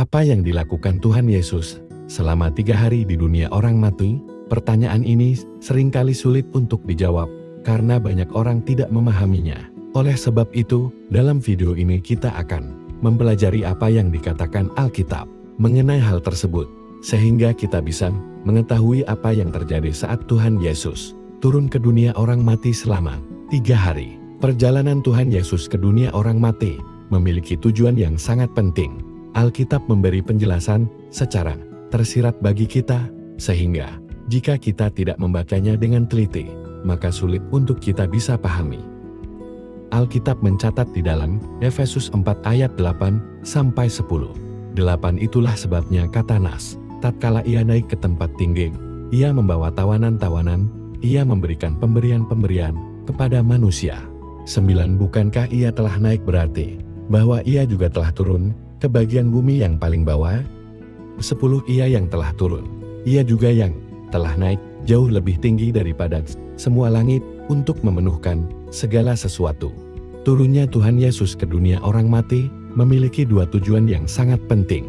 Apa yang dilakukan Tuhan Yesus selama 3 hari di dunia orang mati? Pertanyaan ini seringkali sulit untuk dijawab karena banyak orang tidak memahaminya. Oleh sebab itu, dalam video ini kita akan mempelajari apa yang dikatakan Alkitab mengenai hal tersebut, sehingga kita bisa mengetahui apa yang terjadi saat Tuhan Yesus turun ke dunia orang mati selama 3 hari. Perjalanan Tuhan Yesus ke dunia orang mati memiliki tujuan yang sangat penting. Alkitab memberi penjelasan secara tersirat bagi kita, sehingga jika kita tidak membacanya dengan teliti, maka sulit untuk kita bisa pahami. Alkitab mencatat di dalam Efesus 4 ayat 8-10. 8 itulah sebabnya kata Nas, tatkala ia naik ke tempat tinggi, ia membawa tawanan-tawanan, ia memberikan pemberian-pemberian kepada manusia. 9 bukankah ia telah naik berarti bahwa ia juga telah turun ke bagian bumi yang paling bawah? 10 ia yang telah turun, ia juga yang telah naik jauh lebih tinggi daripada semua langit untuk memenuhkan segala sesuatu. Turunnya Tuhan Yesus ke dunia orang mati memiliki 2 tujuan yang sangat penting.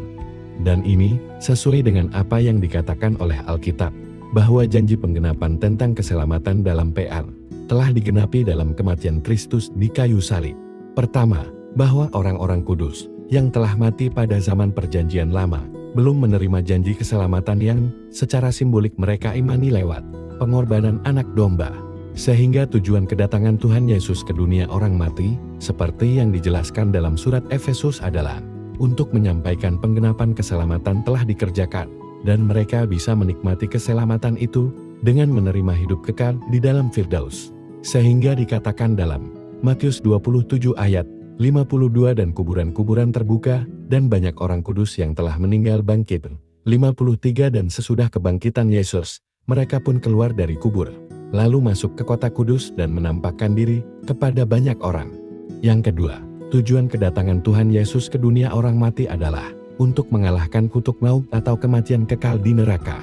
Dan ini sesuai dengan apa yang dikatakan oleh Alkitab, bahwa janji penggenapan tentang keselamatan dalam PR telah digenapi dalam kematian Kristus di kayu salib. Pertama, bahwa orang-orang kudus yang telah mati pada zaman perjanjian lama belum menerima janji keselamatan yang secara simbolik mereka imani lewat pengorbanan anak domba. Sehingga tujuan kedatangan Tuhan Yesus ke dunia orang mati, seperti yang dijelaskan dalam surat Efesus adalah untuk menyampaikan penggenapan keselamatan telah dikerjakan, dan mereka bisa menikmati keselamatan itu dengan menerima hidup kekal di dalam Firdaus. Sehingga dikatakan dalam Matius 27 ayat 52, dan kuburan-kuburan terbuka, dan banyak orang kudus yang telah meninggal bangkit. 53, dan sesudah kebangkitan Yesus, mereka pun keluar dari kubur, lalu masuk ke kota kudus dan menampakkan diri kepada banyak orang. Yang kedua, tujuan kedatangan Tuhan Yesus ke dunia orang mati adalah untuk mengalahkan kutuk maut atau kematian kekal di neraka.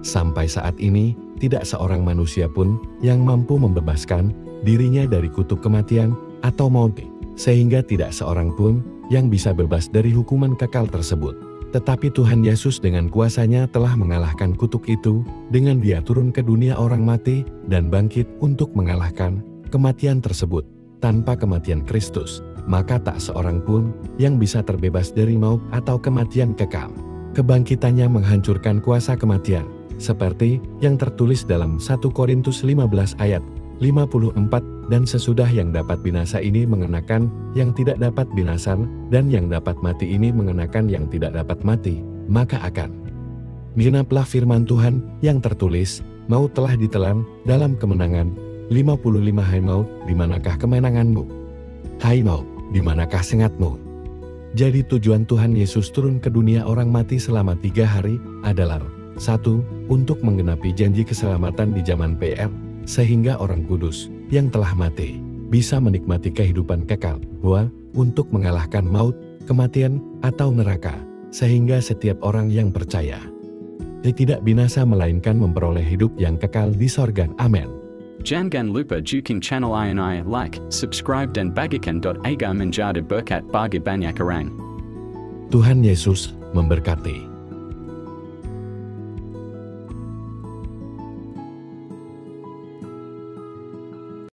Sampai saat ini, tidak seorang manusia pun yang mampu membebaskan dirinya dari kutuk kematian atau maut, sehingga tidak seorang pun yang bisa bebas dari hukuman kekal tersebut. Tetapi Tuhan Yesus dengan kuasanya telah mengalahkan kutuk itu dengan dia turun ke dunia orang mati dan bangkit untuk mengalahkan kematian tersebut. Tanpa kematian Kristus, maka tak seorang pun yang bisa terbebas dari maut atau kematian kekal. Kebangkitannya menghancurkan kuasa kematian, seperti yang tertulis dalam 1 Korintus 15 ayat 54, dan sesudah yang dapat binasa ini mengenakan yang tidak dapat binasa, dan yang dapat mati ini mengenakan yang tidak dapat mati, maka akan genaplah firman Tuhan yang tertulis, maut telah ditelan dalam kemenangan. 55 Hai maut, di manakah kemenanganmu? Hai maut, di manakah sengatmu? Jadi tujuan Tuhan Yesus turun ke dunia orang mati selama 3 hari adalah 1. Untuk menggenapi janji keselamatan di zaman PR, sehingga orang kudus yang telah mati bisa menikmati kehidupan kekal. 2. Untuk mengalahkan maut, kematian, atau neraka, sehingga setiap orang yang percaya tidak binasa melainkan memperoleh hidup yang kekal di sorga. Amin. Jangan lupa dukung channel ini, like, subscribe dan bagikan. Aga menjadi berkat bagi banyak orang. Tuhan Yesus memberkati.